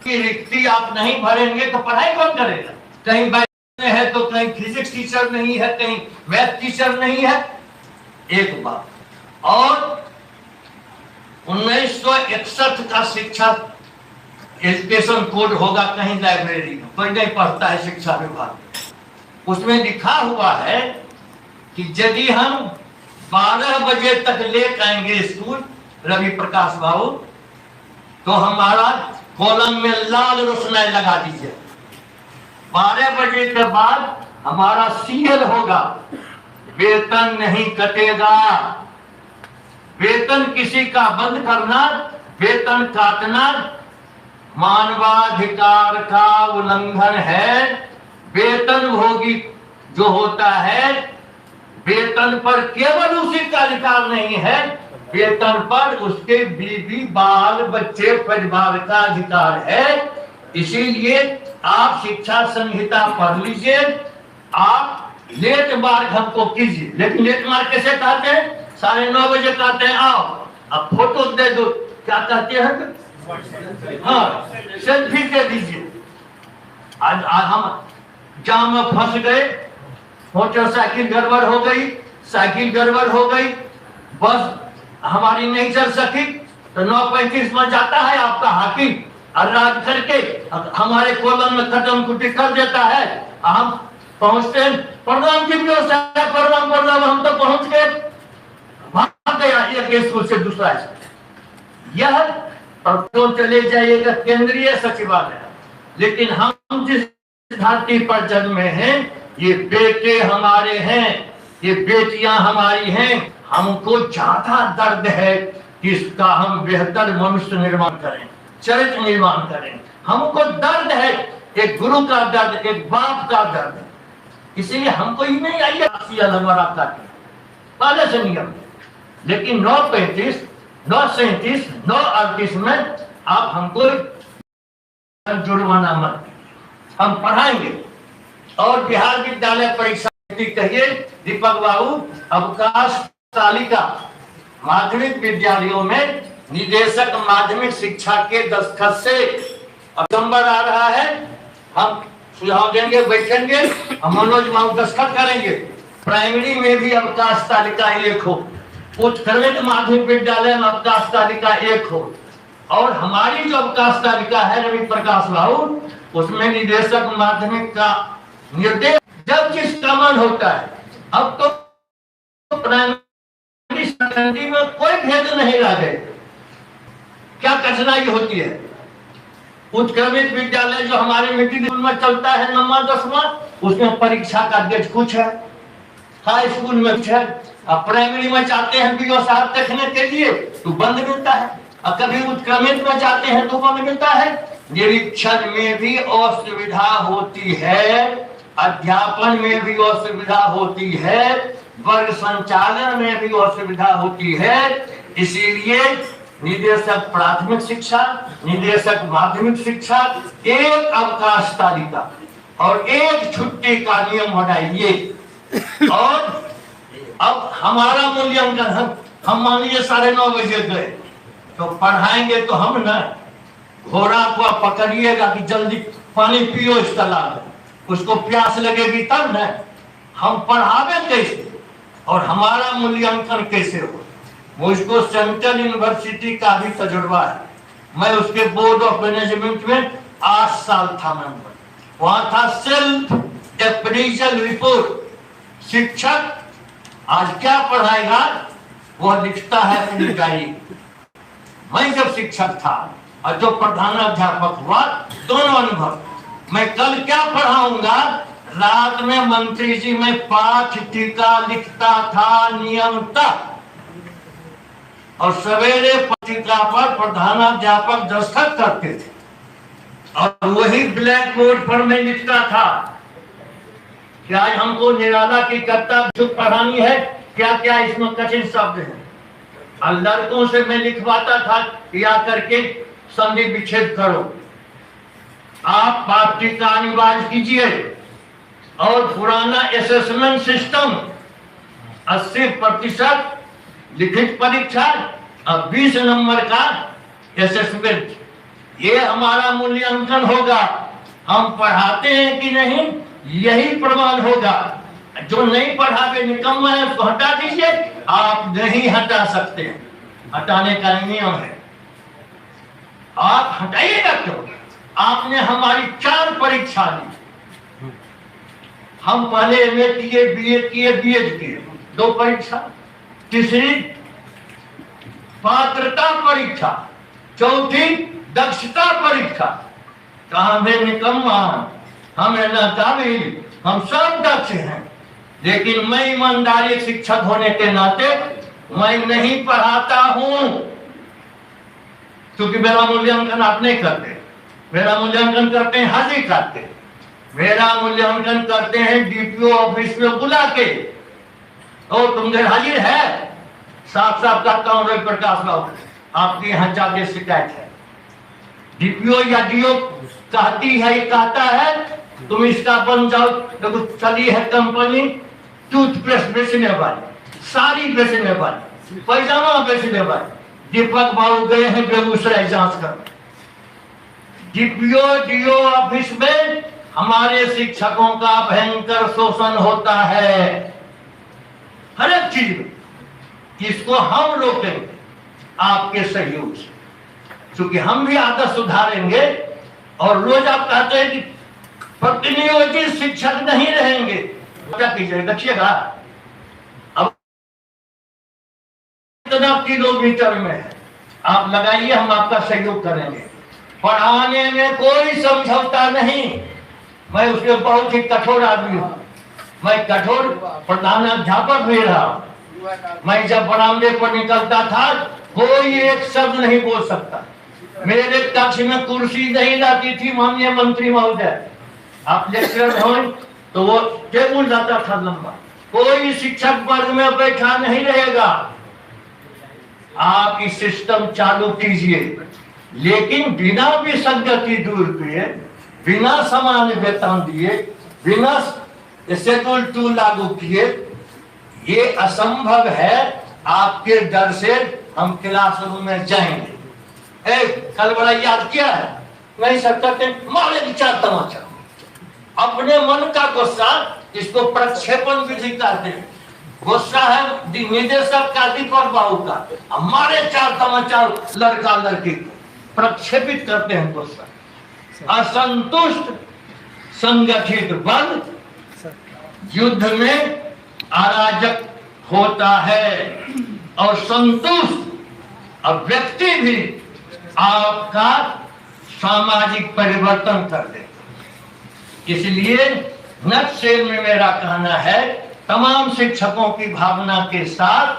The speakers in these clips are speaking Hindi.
की रिक्ति आप नहीं भरेंगे तो पढ़ाई कौन करेगा? कहीं में है तो कहीं फिजिक्स टीचर नहीं है, कहीं मैथ टीचर नहीं है। एक बात और 1961 का शिक्षा एजुकेशन कोड होगा कहीं लाइब्रेरी में, कोई नहीं पढ़ता है शिक्षा विभाग। उसमें लिखा हुआ है कि यदि हम 12 बजे तक लेट आएंगे स्कूल, रवि प्रकाश बाबू, तो हमारा कॉलम में लाल रोशनाई लगा दीजिए। 12 बजे के बाद हमारा सीएल होगा, वेतन नहीं कटेगा। वेतन किसी का बंद करना, वेतन काटना मानवाधिकार का उल्लंघन है। वेतन भोगी जो होता है, वेतन पर केवल उसी का अधिकार नहीं है, वेतन पर उसके बीवी बाल बच्चे परिवार का अधिकार है। इसीलिए आप शिक्षा संहिता पढ़ लीजिए, आप लेट मार्क हमको कीजिए। लेकिन लेट मार्क कैसे कहते हैं? 9:30 बजे कहते हैं आओ, अब फोटो दे दो, क्या कहते हैं? हाँ, सेल्फी दे दीजिए। आज हम जाम में फंस गए, मोटरसाइकिल गड़बड़ हो गई, साइकिल गड़बड़ हो गई, बस हमारी नहीं चल सकी, तो 9:35 में जाता है आपका हाकिम और राज करके हमारे कॉलम में खत्म कुटी कर देता है। हम पहुंचते हैं, प्रणाम की व्यवस्था, प्रणाम प्रणाम, हम तो पहुंच गए, भाग गया एक स्कूल से दूसरा स्कूल। यह क्यों चले जाइएगा केंद्रीय सचिवालय। लेकिन हम जिस धरती पर जन्मे हैं, ये बेटे हमारे हैं, ये बेटियां हमारी हैं। हमको ज्यादा दर्द है कि इसका हम बेहतर मनुष्य निर्माण करें, चरित्र निर्माण करें। हमको दर्द है, एक गुरु का दर्द, एक बाप का दर्द है। इसीलिए हमको ही नहीं आइए पहले से नियम। लेकिन 9:35, 9:37, 9:38 में आप हमको जुर्माना मत, हम पढ़ाएंगे। और बिहार विद्यालय परीक्षा कहिए दीपक बाबू, अवकाश तालिका माध्यमिक विद्यालयों में निदेशक माध्यमिक शिक्षा के दस्तखत से नंबर आ रहा है, हम सुझाव देंगे, बैठेंगे, हम मनोज बाबू दस्तखत करेंगे। प्राइमरी में भी अवकाश तालिका 1 हो, उत्कृष्ट माध्यमिक विद्यालय में अवकाश तालिका 1 हो। और हमारी जो अवकाश तालिका है रवि प्रकाश बाबू, उसमें निदेशक माध्यमिक का निर्देश जब जिसका मन होता है। अब तो प्राइमरी सेकेंडरी में कोई भेद नहीं रह गए। क्या कठिनाई होती है? उत्क्रमित विद्यालय जो हमारे मिडिल स्कूल में चलता है 9वां 10वां, उसमें परीक्षा का डेट कुछ है, हाई स्कूल में कुछ है। अब प्राइमरी में जाते हैं बीओ साहब देखने के लिए तो बंद मिलता है, और कभी उत्क्रमित में जाते हैं तो बंद मिलता है। निरीक्षण में भी असुविधा होती है, अध्यापन में भी असुविधा होती है, वर्ग संचालन में भी असुविधा होती है। इसीलिए निदेशक प्राथमिक शिक्षा, निदेशक माध्यमिक शिक्षा, एक अवकाश तालिका और एक छुट्टी का नियम बनाइए। और अब हमारा मूल्यांकन, हम मान लीजिए 9:30 बजे गए तो पढ़ाएंगे तो हम ना घोड़ा को पकड़िएगा कि जल्दी पानी पियो इस तालाब में, उसको प्यास लगेगी तब न। हम पढ़ावे कैसे और हमारा मूल्यांकन कैसे हो? मुझको सेंट्रल यूनिवर्सिटी का भी तजुर्बा है, मैं उसके बोर्ड ऑफ मैनेजमेंट में 8 साल था मेंबर। वहां था सेल्फ अप्रेजल रिपोर्ट। शिक्षक आज क्या पढ़ाएगा वह लिखता है अपनी डायरी। मैं जब शिक्षक था और जो प्रधानाध्यापक हुआ, दोनों अनुभव। मैं कल क्या पढ़ाऊंगा, रात में मंत्री जी में पाठ टीका लिखता था नियमतः, और सवेरे पत्रिका पर प्रधानाध्यापक दस्तखत करते थे, और वही ब्लैक बोर्ड पर मैं लिखता था कि आज हमको निराला की कविता पढ़ानी है, क्या क्या इसमें कठिन शब्द है। और लड़कों से मैं लिखवाता था या करके संधि विच्छेद करो, आप पाठ टीका अनिवार्य कीजिए। और पुराना असेसमेंट सिस्टम 80% लिखित परीक्षा और 20 नंबर का असेसमेंट, ये हमारा मूल्यांकन होगा, हम पढ़ाते हैं कि नहीं, यही प्रमाण होगा। जो नहीं पढ़ाते निकम्मा है उसको हटा दीजिए, आप नहीं हटा सकते, हटाने का नियम है। आप हटाइएगा क्यों? आपने हमारी 4 परीक्षा ली, हम पहले एमए किए, बीए किए, बीएड किए, 2 परीक्षा, तीसरी पात्रता परीक्षा, चौथी दक्षता परीक्षा। तो हमें निकम्मा, हमें नाकाबिल, हम सब दक्ष हैं, लेकिन मैं ईमानदारी शिक्षक होने के नाते मैं नहीं पढ़ाता हूं, क्योंकि मेरा मूल्यांकन आप नहीं करते। मेरा मूल्यांकन करते हैं हाजिर करते, मेरा मूल्यांकन करते हैं डीपीओ ऑफिस में बुला के। और तुम गैर हाजिर है, साफ साफ कहता हूं रवि प्रकाश बाबू, आपके यहाँ जाके शिकायत है। डीपीओ या डीओ कहती है, कहता है तुम इसका बन जाओ। देखो चली है कंपनी टूथपेस्ट बेचने वाली, साड़ी बेचने वाली, पैजामा बेचने वाली, दीपक बाबू गए हैं बेगूसराय जांच कर। डीपीओ डीओ ऑफिस में हमारे शिक्षकों का भयंकर शोषण होता है, हर एक चीज में। इसको हम रोकेंगे आपके सहयोग से, क्योंकि हम भी आदत सुधारेंगे। और रोज आप कहते हैं कि प्रतिनियोजित शिक्षक नहीं रहेंगे, क्या कीजिएगा? देखिएगा अब इतना किलोमीटर में है, आप लगाइए, हम आपका सहयोग करेंगे। पढ़ाने में कोई समझौता नहीं। मैं उसके बहुत ही कठोर आदमी हूं, मैं कठोर प्रधानाध्यापक भी रहा। मैं जब बरामदे पर निकलता था कोई एक शब्द नहीं बोल सकता, मेरे कक्ष में कुर्सी नहीं लाती थी माननीय मंत्री महोदय। आप लेक्चर हो तो वो टेबल जाता था लंबा, कोई शिक्षक वर्ग में बैठा नहीं रहेगा। आप इस सिस्टम चालू कीजिए, लेकिन बिना विसंगति दूर किए, बिना समान वेतन दिए, बिना शेड्यूल 2 लागू किए, ये असंभव है। आपके डर से हम क्लासरूम में जाएंगे। कल बड़ा याद किया है, नहीं सकते मारे 4 तमाचा, अपने मन का गुस्सा, इसको प्रक्षेपण विधि कहते हैं। गुस्सा है निदेशक का, दीपक बाबू का, हमारे 4 तमाचा लड़का लड़की को प्रक्षेपित करते हैं गुस्सा। असंतुष्ट संगठित बल युद्ध में अराजक होता है, और संतुष्ट अब व्यक्ति भी आपका सामाजिक परिवर्तन कर दे। इसलिए नक्शे में मेरा कहना है तमाम शिक्षकों की भावना के साथ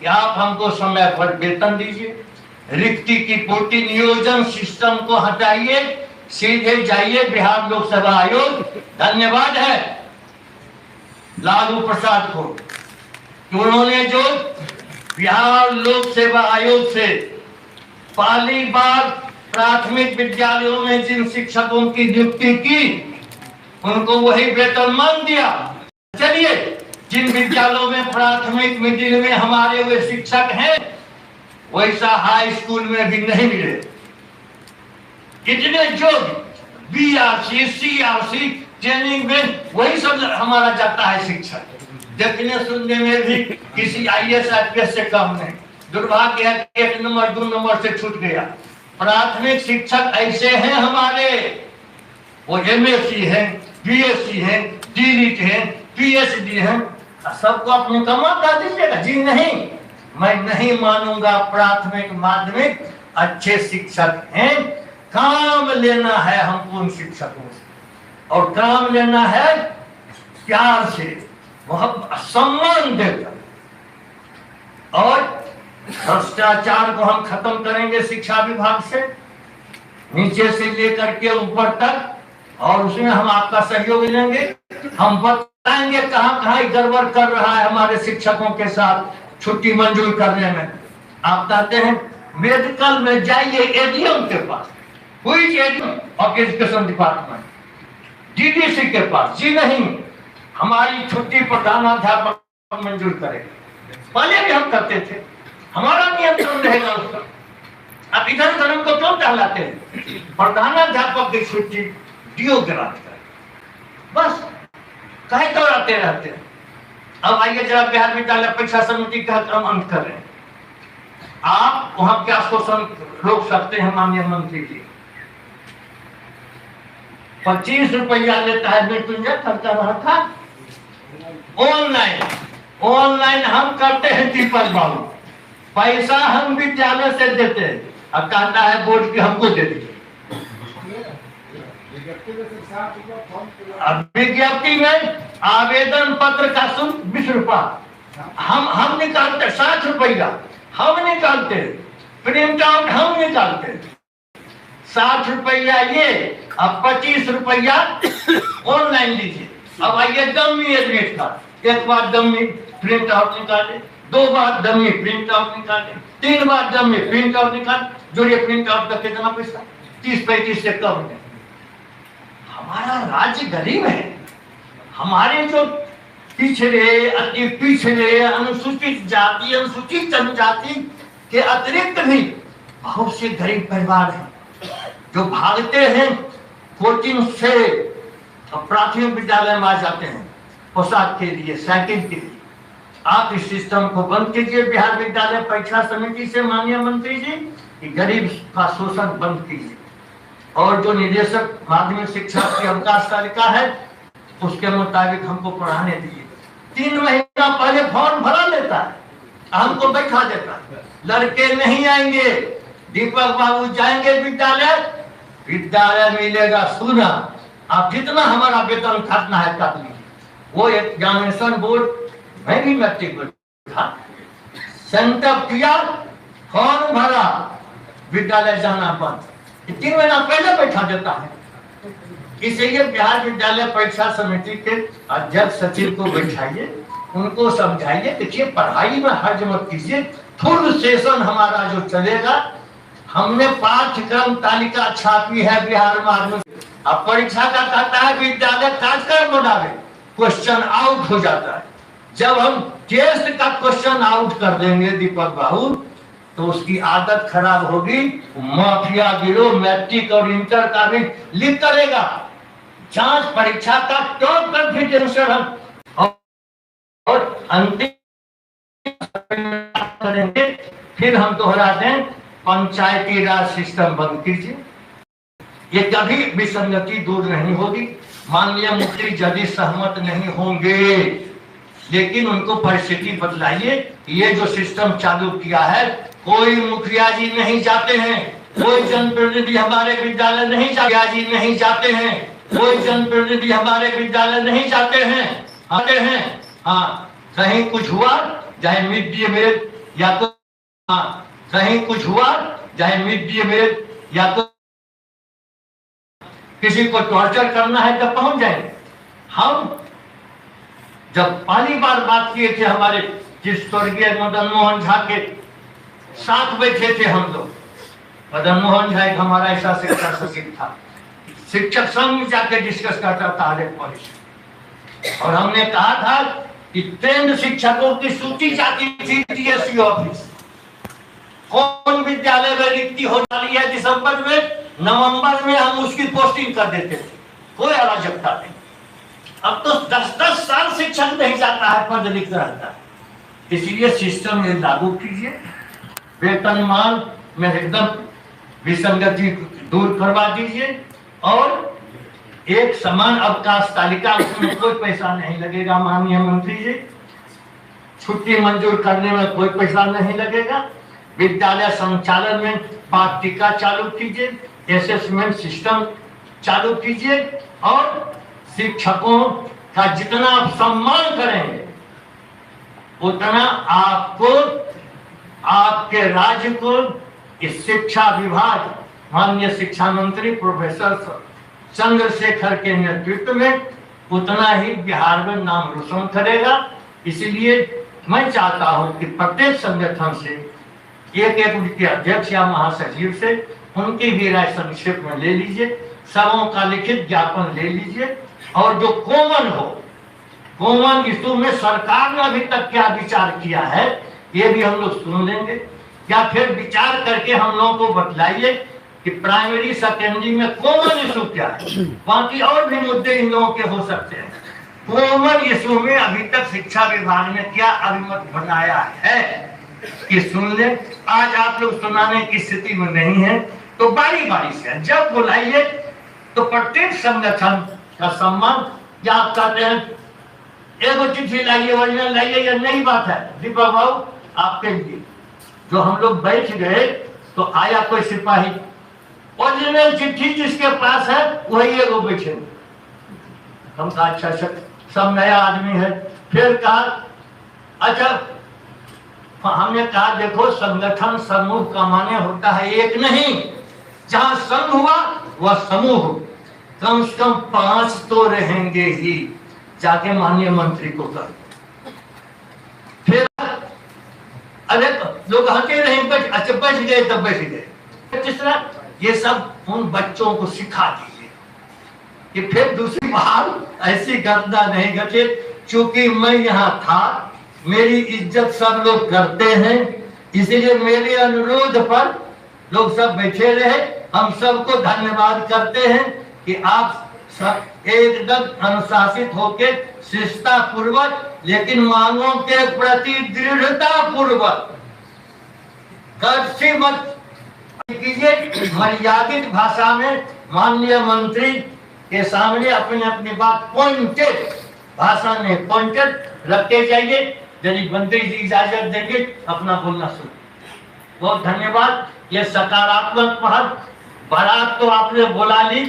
कि आप हमको समय पर वेतन दीजिए, रिक्ति की पूर्ति नियोजन सिस्टम को हटाइए, सीधे जाइए बिहार लोक सेवा आयोग। धन्यवाद है लालू प्रसाद को, उन्होंने जो बिहार लोक सेवा आयोग से पहली बार प्राथमिक विद्यालयों में जिन शिक्षकों की नियुक्ति की, उनको वही वेतनमान दिया। चलिए, जिन विद्यालयों में प्राथमिक मिडिल में हमारे वे शिक्षक हैं, वैसा हाई स्कूल में भी नहीं मिले। कितने जो बीआरसी सीआरसी ट्रेनिंग में वही सब हमारा जाता है शिक्षक, देखने सुनने में भी किसी आईएएस आईपीएस से कम नहीं। दुर्भाग्य है कि 1 नंबर 2 नंबर से छूट गया। प्राथमिक शिक्षक ऐसे हैं हमारे, वो एमएससी है, बीएससी है, डीलिट है, पीएचडी है, सबको अपने कमा कर दीजिएगा। जी नहीं, मैं नहीं मानूंगा। प्राथमिक माध्यमिक अच्छे शिक्षक हैं, काम लेना है हमको उन शिक्षकों से, और काम लेना है प्यार से, मोहब्बत सम्मान देकर। और भ्रष्टाचार को हम खत्म करेंगे शिक्षा विभाग से, नीचे से लेकर के ऊपर तक, और उसमें हम आपका सहयोग लेंगे। हम बताएंगे कहां कहां गड़बड़ कर रहा है हमारे शिक्षकों के साथ छुट्टी मंजूर करने में। आप कहते हैं मेडिकल में जाइए एडीएम के पास, हुई ADM of education department, DDC के पास। जी नहीं, हमारी छुट्टी प्रधानाध्यापक मंजूर करेगा। पहले भी हम करते थे, हमारा नियंत्रण रहेगा उसका। अब इधर उधर हमको क्यों टहलाते हैं? प्रधानाध्यापक की छुट्टी डीओ करा देता है, बस कहे दौड़ाते रहते हैं। अब आइए जरा बिहार विद्यालय परीक्षा समिति का हम अंत कर रहे हैं। आप वहां क्या शोषण रोक सकते हैं माननीय मंत्री जी? 25 रुपया लेता है मृत्युंजय करता रहा था। ऑनलाइन हम करते हैं दीपक बाबू, पैसा हम विद्यालय से देते हैं और कहता है बोर्ड की हमको दे दीजिए। अब विज्ञप्ति में आवेदन पत्र का शुल्क 20 रुपया हम निकालते, 60 रुपया हम निकालते, प्रिंट आउट हम निकालते, 60 रुपया ये, अब 25 रुपया ऑनलाइन लीजिए। अब आइए डमी एडमिट कार्ड, एक बार डमी प्रिंट आउट निकाले, 2 बार डमी प्रिंट आउट निकाले, 3 बार डमी प्रिंट आउट निकाले, जो ये प्रिंट आउट का कितना पैसा? 30-35 से कम है। हमारा राज्य गरीब है। हमारे जो पिछड़े, अति पिछड़े, अनुसूचित जाति, अनुसूचित जनजाति के अतिरिक्त भी बहुत से गरीब परिवार हैं जो भागते हैं कोचिंग से प्राथमिक विद्यालय में आ जाते हैं पोशाक के लिए, साइकिल के लिए। आप इस सिस्टम को बंद कीजिए बिहार विद्यालय परीक्षा समिति से माननीय मंत्री जी, कि गरीब का शोषण बंद कीजिए। और जो निदेशक माध्यमिक शिक्षा की अवकाश तालिका है उसके मुताबिक हमको पढ़ाने दीजिए। 3 महीना पहले फॉर्म भरा लेता है, हमको बैठा देता है, लड़के नहीं आएंगे, दीपक बाबू जाएंगे विद्यालय, विद्यालय मिलेगा सुना, आप जितना हमारा वेतन काटना है काट लीजिए। वो एग्जामिनेशन बोर्ड में भी मैट्रिक था, सेंटर किया, फॉर्म भरा, विद्यालय जाना बंद, 3 महीना पहले बैठा देता है। इसलिए बिहार विद्यालय परीक्षा समिति के अध्यक्ष सचिव को बैठाइए, उनको समझाइए, देखिए पढ़ाई में हर्ज मत कीजिए, फुल सेशन हमारा जो चलेगा, हमने पाठ्यक्रम तालिका छापी है बिहार में। अब परीक्षा का कहता है विद्यालय कार्यक्रम बनावे, क्वेश्चन आउट हो जाता है। जब हम टेस्ट का क्वेश्चन आउट कर देंगे दीपक बाबू, तो उसकी आदत खराब होगी, माफिया गिरोह मैट्रिक और इंटर का भी लीक करेगा। जांच परीक्षा का क्यों कॉन्फिडेंस हम और अंतिम करेंगे, फिर हम दोहरा दें पंचायती राज सिस्टम बंद कीजिए। ये कभी विसंगति दूर नहीं होगी। माननीय मंत्री यदि सहमत नहीं होंगे, लेकिन उनको परिस्थिति बदलाइए। ये जो सिस्टम चालू किया है, कोई मुखिया जी नहीं जाते हैं, कोई जनप्रतिनिधि हमारे विद्यालय नहीं जाते हैं, कोई जनप्रतिनिधि हमारे विद्यालय नहीं जाते हैं। हाँ, कहीं कुछ हुआ चाहे मिड डे मील या तो, हाँ कहीं कुछ हुआ चाहे मिड डे मील या तो किसी को टॉर्चर करना है तब पहुंच जाएंगे। हम जब पहली बार बात किए थे, हमारे जिस स्वर्गीय मदन मोहन झा के साथ बैठे थे हम लोग, मदन मोहन झा एक हमारा ऐसा शिक्षा सचिव था, शिक्षक संघ में जाके डिस्कस करता था हर एक पॉलिसी, और हमने कहा था कि ट्रेंड शिक्षकों की सूची जाती थी टीएससी ऑफिस, कौन विद्यालय में रिक्ति हो वाली है दिसंबर में, नवंबर में हम उसकी पोस्टिंग कर देते थे, कोई अराजकता नहीं। अब तो 10-10 साल शिक्षक नहीं जाता है, पद लिखता रहता है। इसलिए सिस्टम ये लागू कीजिए, वेतनमान में एकदम विसंगति दूर करवा दीजिए, और एक समान अवकाश तालिका, उसमें कोई पैसा नहीं लगेगा माननीय मंत्री जी, छुट्टी मंजूर करने में कोई पैसा नहीं लगेगा, विद्यालय संचालन में पाठ्यक्रम चालू कीजिए, असेसमेंट सिस्टम चालू कीजिए, और शिक्षकों का जितना आप सम्मान करेंगे उतना आपको, आपके राज्य को, इस शिक्षा विभाग माननीय शिक्षा मंत्री प्रोफेसर चंद्रशेखर के नेतृत्व में उतना ही बिहार में नाम रोशन करेगा। इसलिए मैं चाहता हूं कि प्रत्येक संगठन से एक उनके अध्यक्ष या महासचिव से उनकी भी राय संक्षेप में ले लीजिए, सबों का लिखित ज्ञापन ले लीजिए, और जो कॉमन इशू में सरकार ने अभी तक क्या विचार किया है ये भी हम लोग सुन लेंगे। या फिर विचार करके हम लोगों को बतलाइए कि प्राइमरी सेकेंडरी में कॉमन इशू क्या है। बाकी और भी मुद्दे इन लोगों के हो सकते हैं। कॉमन इशू में अभी तक शिक्षा विभाग ने क्या अभिमत बनाया है कि सुन ले। आज आप लोग सुनाने की स्थिति में नहीं है तो बारी बारी से जब बुलाइए तो प्रत्येक संगठन का सम्मान, या आप कहते हैं एगो चिट्ठी लाइए, ओरिजिनल लाइए, या नई बात है दीपक बाबू आपके लिए। जो हम लोग बैठ गए तो आया कोई सिपाही, ओरिजिनल चिट्ठी जिसके पास है वही एगो बैठे। हम कहा अच्छा अच्छा सब नया आदमी है। फिर कहा अच्छा, हमने कहा देखो संगठन समूह का माने होता है एक नहीं, जहां संघ हुआ वह समूह, कम से कम 5 तो रहेंगे ही। जाके माननीय मंत्री को कर। फिर अरे लोग हटे रहे, अच्छा बैठ गए तब बैठ गए। तीसरा, ये सब उन बच्चों को सिखा दीजिए कि फिर दूसरी बार ऐसी घटना नहीं घटे। चूंकि मैं यहाँ था, मेरी इज्जत सब लोग करते हैं, इसलिए मेरे अनुरोध पर लोग सब बैठे रहे। हम सबको धन्यवाद करते हैं कि आप सब एकदम अनुशासित होकर शिष्टता पूर्वक लेकिन मांगों के प्रति दृढ़ता पूर्वक कड़छी मत कीजिए। मर्यादित भाषा में माननीय मंत्री के सामने अपनी अपनी बात पॉइंटेड भाषा में पॉइंटेड रखते जाइए। यदि मंत्री जी इजाजत देंगे अपना बोलना शुरू। बहुत धन्यवाद। ये सकारात्मक पहल। बारात तो आपने बुला ली,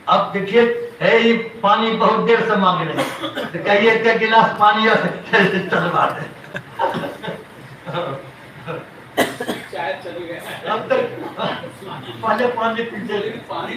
अब देखिए ये पानी बहुत देर से मांग रहे हैं, तो कहिए एक गिलास पानी चलवा दे। अब तक पहले पानी पीछे पानी